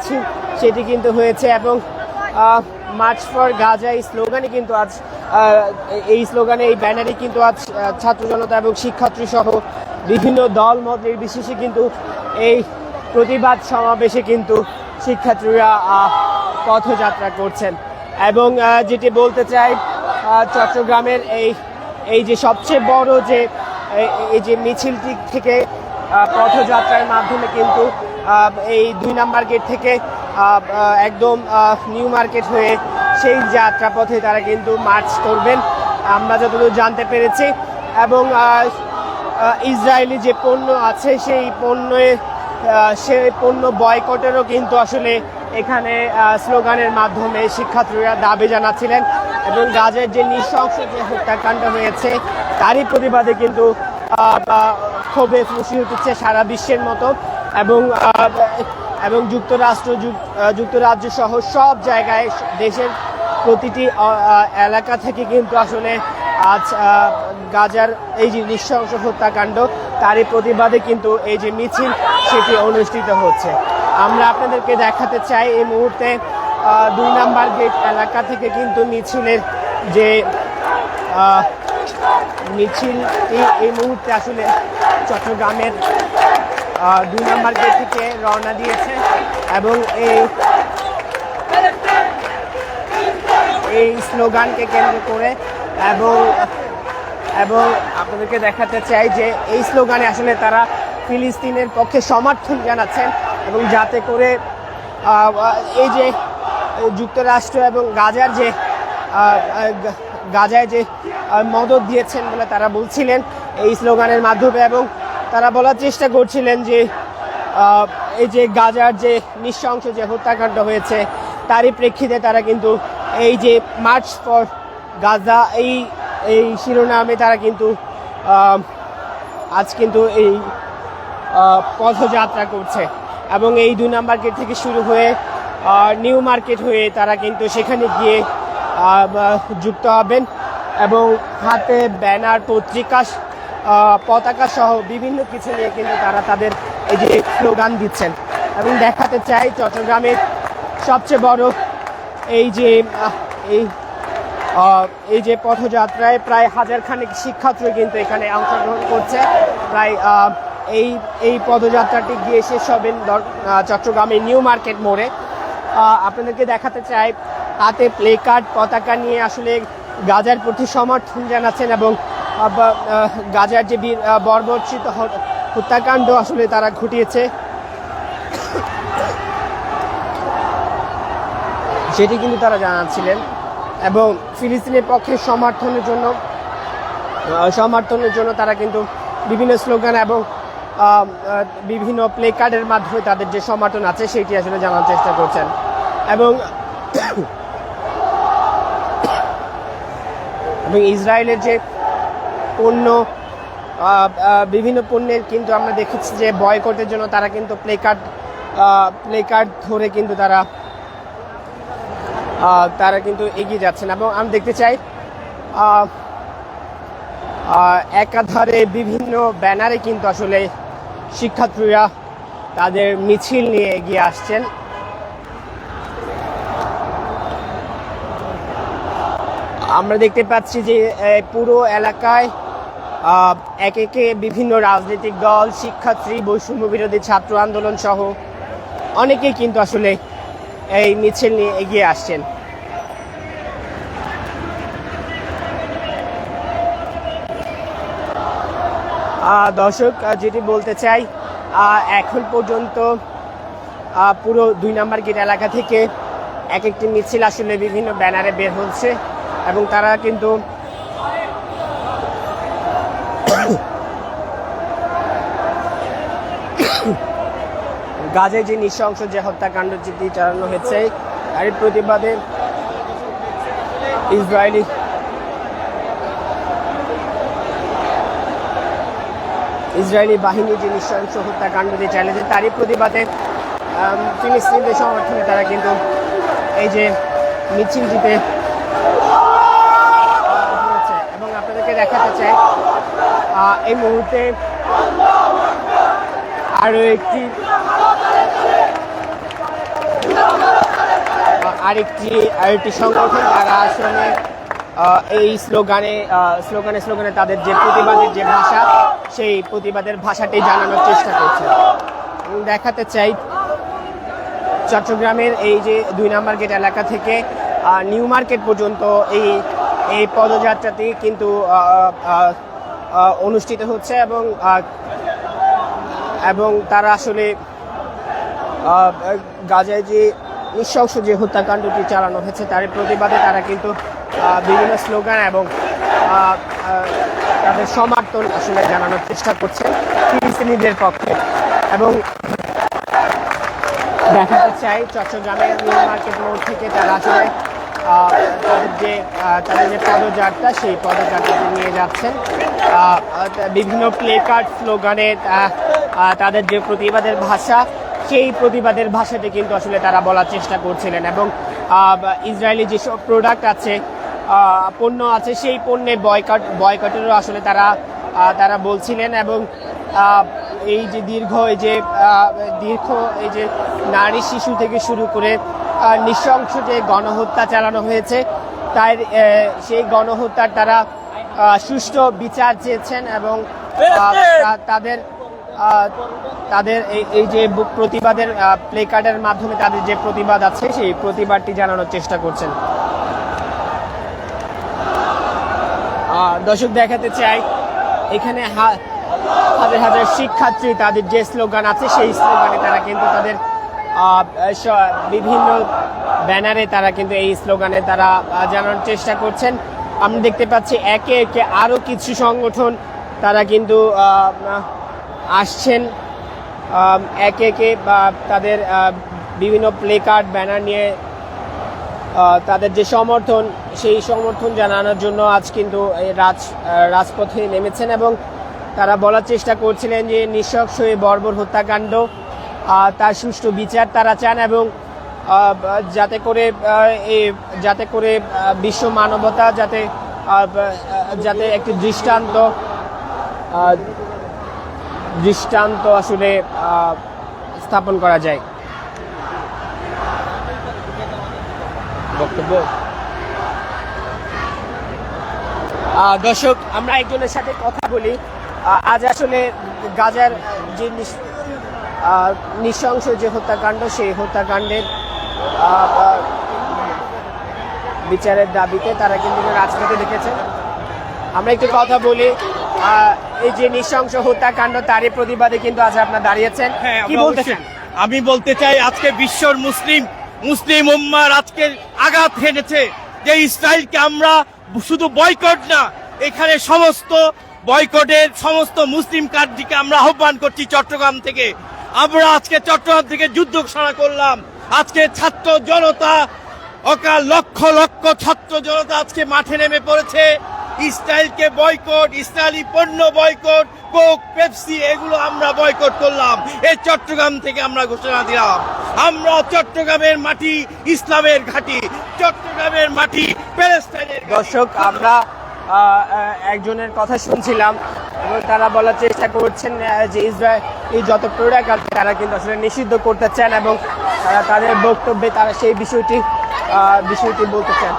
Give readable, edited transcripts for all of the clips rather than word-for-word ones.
মিছিল সেটি কিন্তু হয়েছে এবং মার্চ ফর গাজা এই স্লোগানে কিন্তু আজ এই স্লোগানে এই ব্যানারে কিন্তু আজ ছাত্র জনতা এবং শিক্ষার্থী সহ বিভিন্ন দল মত নির্বিশেষে কিন্তু এই প্রতিবাদ সমাবেশে কিন্তু শিক্ষার্থীরা পথযাত্রা করছেন। এবং যেটি বলতে চাই, চট্টগ্রামের এই যে সবচেয়ে বড় যে এই যে মিছিলটি থেকে পথযাত্রার মাধ্যমে কিন্তু এই 2 নম্বর গেট থেকে একদম নিউ মার্কেট হয়ে সেই যাত্রাপথে তারা কিন্তু মার্চ করবেন আমরা যতদূর জানতে পেরেছি। এবং ইসরায়েলি যে পণ্য আছে সেই পণ্য বয়কটেরও কিন্তু আসলে এখানে স্লোগানের মাধ্যমে শিক্ষার্থীরা দাবি জানাচ্ছিলেন। এবং গাজার যে নৃশংস যে হত্যাকাণ্ড হয়েছে তারই প্রতিবাদে কিন্তু ক্ষোভে ফুঁসে উঠেছে সারা বিশ্বের মতো। এবং যুক্তরাজ্য সহ সব জায়গায় দেশের প্রতিটি এলাকা থেকে কিন্তু আসলে আজ গাজার এই যে নৃশংস হত্যাকাণ্ড তারই প্রতিবাদে কিন্তু এই যে মিছিল সেটি অনুষ্ঠিত হচ্ছে। আমরা আপনাদেরকে দেখাতে চাই এই মুহূর্তে 2 নম্বর গেট এলাকা থেকে কিন্তু মিছিলের যে মিছিলটি এই মুহূর্তে আসলে চট্টগ্রামের 2 নম্বর গেট থেকে রওনা দিয়েছে। এবং এই স্লোগানকে কেন্দ্র করে এবং আপনাদেরকে দেখাতে চাই যে এই স্লোগানে আসলে তারা ফিলিস্তিনের পক্ষে সমর্থন জানাচ্ছেন এবং যাতে করে এই যে যুক্তরাষ্ট্র এবং গাজায় যে মদত দিয়েছেন বলে তারা বলছিলেন এই স্লোগানের মাধ্যমে। এবং তারা বলার চেষ্টা করছিলেন যে এই যে গাজার যে নৃশংস যে হত্যাকাণ্ড হয়েছে তারই প্রেক্ষিতে তারা কিন্তু এই যে মার্চ ফর গাজা এই শিরোনামে তারা কিন্তু আজ কিন্তু এই পথযাত্রা করছে। এবং এই 2 নম্বর গেট থেকে শুরু হয়ে নিউ মার্কেট হয়ে তারা কিন্তু সেখানে গিয়ে যুক্ত হবেন এবং হাতে ব্যানার পতাকা সহ বিভিন্ন কিছু নিয়ে কিন্তু তারা তাদের এই যে স্লোগান দিচ্ছেন। এবং দেখাতে চাই চট্টগ্রামের সবচেয়ে বড় এই যে পথযাত্রায় প্রায় 1000 খানেক শিক্ষার্থী কিন্তু এখানে অংশগ্রহণ করছে। প্রায় এই পদযাত্রাটি গিয়ে শেষ হবে চট্টগ্রামের নিউ মার্কেট মোড়ে। আপনাদেরকে দেখাতে চাই হাতে প্লে কার্ড পতাকা নিয়ে আসলে গাজার প্রতি সমর্থন জানাচ্ছেন এবং গাজার যে বর্বরচিত হত্যাকাণ্ড আসলে তারা ঘটিয়েছে সেটি কিন্তু তারা জানাচ্ছিলেন। এবং ফিলিস্তিনের পক্ষে সমর্থনের জন্য তারা কিন্তু বিভিন্ন স্লোগান এবং বিভিন্ন প্লে কার্ডের মাধ্যমে তাদের যে সমর্থন আছে সেটি আসলে জানার চেষ্টা করছেন। এবং ইসরায়েলের যে বিভিন্ন পণ্যের কিন্তু আমরা দেখেছি যে বয়কটের জন্য তারা কিন্তু প্লে কার্ড ধরে কিন্তু তারা কিন্তু এগিয়ে যাচ্ছেন। এবং আমি দেখতে চাই একাধারে বিভিন্ন ব্যানারে কিন্তু আসলে শিক্ষার্থীরা তাদের মিছিল নিয়ে এগিয়ে আসছেন। আমরা দেখতে পাচ্ছি যে পুরো এলাকায় একে বিভিন্ন রাজনৈতিক দল, শিক্ষার্থী, বৈষম্য বিরোধী ছাত্র আন্দোলন সহ অনেকেই কিন্তু আসলে এই মিছিল নিয়ে এগিয়ে আসছেন। দর্শক, যেটি বলতে চাই, এখন পর্যন্ত পুরো 2 নম্বর গেট এলাকা থেকে একটি মিছিল আসলে বিভিন্ন ব্যানারে বের হচ্ছে এবং তারা কিন্তু গাজায় যে নৃশংস যে হত্যাকাণ্ড যেটি চালানো হয়েছে তারই প্রতিবাদে ইসরায়েলি বাহিনী যে নৃশংস হত্যাকাণ্ডটি চালিয়েছে তারই প্রতিবাদে ফিলিস্তিনিদের সমর্থনে তারা কিন্তু এই যে মিছিলটিতে হয়েছে। এবং আপনাদেরকে দেখাতে চাই এই মুহূর্তে আরও একটি আরেকটি সংগঠন, তারা আসলে এই স্লোগানে তাদের যে প্রতিবাদের যে ভাষা, সেই প্রতিবাদের ভাষাটি জানানোর চেষ্টা করছে। দেখাতে চাই চট্টগ্রামের এই যে 2 নম্বর গেট এলাকা থেকে নিউ মার্কেট পর্যন্ত এই পদযাত্রাটি কিন্তু অনুষ্ঠিত হচ্ছে এবং তারা আসলে গাজায় যে নৃশংস যে হত্যাকাণ্ডটি চালানো হয়েছে তার প্রতিবাদে তারা কিন্তু বিভিন্ন স্লোগান এবং তাদের সমর্থন আসলে জানানোর চেষ্টা করছে ফিলিস্তিনিদের পক্ষে। এবং দেখাতে চাই চট্টগ্রামের নিউ মার্কেট মোড় থেকে তারা আসলে তাদের যে পদযাত্রা, সেই পদযাত্রাটি নিয়ে যাচ্ছেন বিভিন্ন প্লে কার্ড স্লোগানে তাদের যে প্রতিবাদের ভাষা, সেই প্রতিবাদের ভাষাটি কিন্তু আসলে তারা বলার চেষ্টা করছিলেন। এবং ইসরায়েলি যেসব প্রোডাক্ট আছে, পণ্য আছে, সেই পণ্যে বয়কটেরও আসলে তারা বলছিলেন। এবং এই যে দীর্ঘ এই যে নারী শিশু থেকে শুরু করে নৃশংস যে গণহত্যা চালানো হয়েছে, তাই সেই গণহত্যার তারা সুষ্ঠু বিচার চেয়েছেন এবং তাদের এই যে প্রতিবাদের প্লে কার্ডের মাধ্যমে তাদের যে প্রতিবাদ আছে, সেই প্রতিবাদটি জানানোর চেষ্টা করছেন। দর্শক, দেখাতে চাই এখানে হাজার হাজার শিক্ষার্থী তাদের যে স্লোগান আছে, সেই স্লোগানে তারা কিন্তু তাদের বিভিন্ন ব্যানারে তারা কিন্তু এই স্লোগানে তারা জানানোর চেষ্টা করছেন। আমরা দেখতে পাচ্ছি একে একে আরও কিছু সংগঠন তারা কিন্তু আসছেন একে একে তাদের বিভিন্ন প্লে কার্ড ব্যানার নিয়ে তাদের যে সমর্থন, সেই সমর্থন জানানোর জন্য আজ কিন্তু রাজপথে নেমেছেন। এবং তারা বলার চেষ্টা করছিলেন যে নৃশংস এই বর্বর হত্যাকাণ্ড, তার সুষ্ঠু বিচার তারা চান এবং যাতে করে বিশ্ব মানবতা যাতে একটি দৃষ্টান্ত আসলে স্থাপন করা যায়। বক্তব্য দর্শক, আমরা একজনের সাথে কথা বলি। আজ আসলে গাজার যে নৃশংস যে হত্যাকাণ্ড, সেই হত্যাকাণ্ডের বিচারের দাবিতে তারা কিন্তু রাজপথে দেখেছেন। আমরা একটু কথা বলি। এই যে নৃশংস হত্যাকাণ্ড, তারই প্রতিবাদে কিন্তু আজ আপনারা দাঁড়িয়েছেন, কি বলতে চান? আমি বলতে চাই, আজকে বিশ্বর মুসলিম উম্মার আজকে আঘাত হেনেছে যে ইসরায়েলকে আমরা শুধু বয়কট না, এখানে সমস্ত বয়কটের সমস্ত মুসলিম কান্ট্রিকে আমরা আহ্বান করছি চট্টগ্রাম থেকে। আমরা আজকে চট্টগ্রাম থেকে যুদ্ধ ঘোষণা করলাম। আজকে ছাত্র জনতা, লক্ষ লক্ষ ছাত্র জনতা আজকে মাঠে নেমে পড়েছে। ইসরায়েলকে বয়কট, ইসরায়েলি পণ্য বয়কট, কোক, পেপসি, এগুলো আমরা বয়কট করলাম। এই চট্টগ্রাম থেকে আমরা ঘোষণা দিলাম, আমরা চট্টগ্রামের মাটি ইসলামের ঘাঁটি, চট্টগ্রামের মাটি প্যালেস্টাইনের। দর্শক, আমরা একজনের কথা শুনছিলাম এবং তারা বলার চেষ্টা করছেন যে ইসরায়েল যত প্রোডাক্ট আছে তারা কিন্তু আসলে নিষিদ্ধ করতে চান এবং তাদের বক্তব্যে তারা সেই বিষয়টি বলতে চান।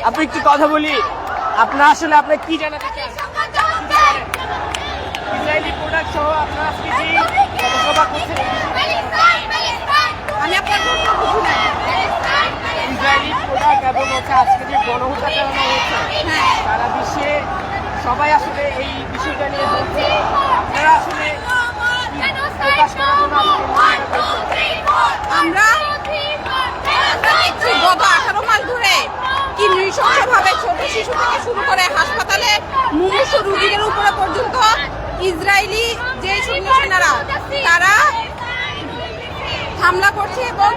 আপনি একটু কথা বলি, আপনার কি জানাতে চান? ইসরায়েলি প্রোডাক্ট সহ আপনারা আজকে যে সভা করছেন, আমি আপনার ইসরায়েলি প্রোডাক্ট এবং আজকে যে গণহত্যা চালানো হচ্ছে, সারা বিশ্বে সবাই আসলে এই বিষয়টা নিয়ে বলছে। আপনারা আসলে প্রকাশ করার জন্য আমরা গত 18 মাস ধরে কি নৃশংসভাবে ছোট শিশু থেকে শুরু করে হাসপাতালে মুমূর্ষু রোগীদের উপরে পর্যন্ত ইসরায়েলি যে সৈন্যরা তারা হামলা করছে এবং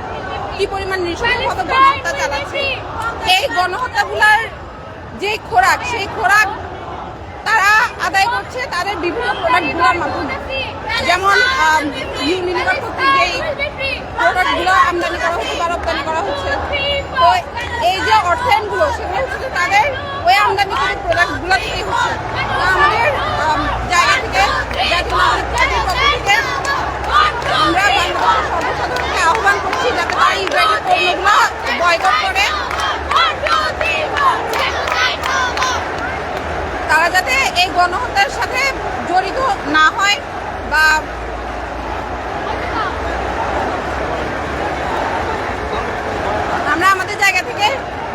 কি পরিমাণ নৃশংসভাবে গণহত্যা চালাচ্ছে। এই গণহত্যাগুলোর যে খোরাক, সেই খোরাক তারা আদায় করছে তাদের বিভিন্ন প্রোডাক্টগুলোর মাধ্যমে। যেমন ইউনিলিভার কর্তৃক যেই প্রোডাক্টগুলো আমদানি করা হচ্ছে বা রপ্তানি করা হচ্ছে, তো এই যে অর্থায়নগুলো, সেগুলো হচ্ছে তাদের ওই আমদানিকৃত প্রোডাক্টগুলো থেকেই হচ্ছে। তো আমাদের জায়গা থেকে আমরা সর্বসাধারণকে আহ্বান করছি যাতে তারা ইসরায়েলি না হয় বা আমরা আমাদের জায়গা থেকে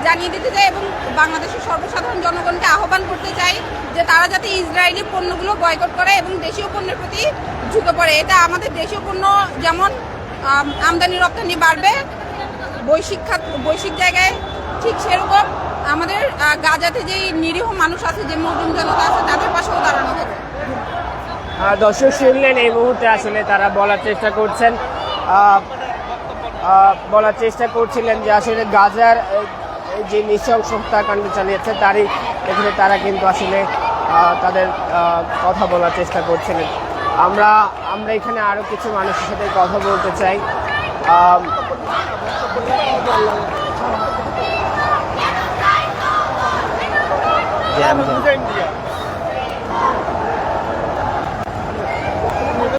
জানিয়ে দিতে চাই এবং বাংলাদেশের সর্বসাধারণ জনগণকে আহ্বান করতে চাই যে তারা যাতে ইসরায়েলি পণ্যগুলো বয়কট করে এবং দেশীয় পণ্যের প্রতি ঝুঁকে পড়ে। এটা আমাদের দেশীয় পণ্য যেমন আমদানি রপ্তানি বাড়বে বৈশ্বিক জায়গায়, ঠিক সেরকম আমাদের গাজাতে যে নিরীহ মানুষ আছে, যে মজলুম জনতা আছে, তাদের পাশেও দাঁড়ানো হবে। দর্শক শুনলেন, এই মুহূর্তে আসলে তারা বলার চেষ্টা করছিলেন যে আসলে গাজার যে নৃশংস হত্যাকাণ্ড চালিয়েছে তারই এখানে তারা কিন্তু আসলে তাদের কথা বলার চেষ্টা করছিলেন। আমরা এখানে আরো কিছু মানুষের সাথে কথা বলতে চাই। জ্যাম।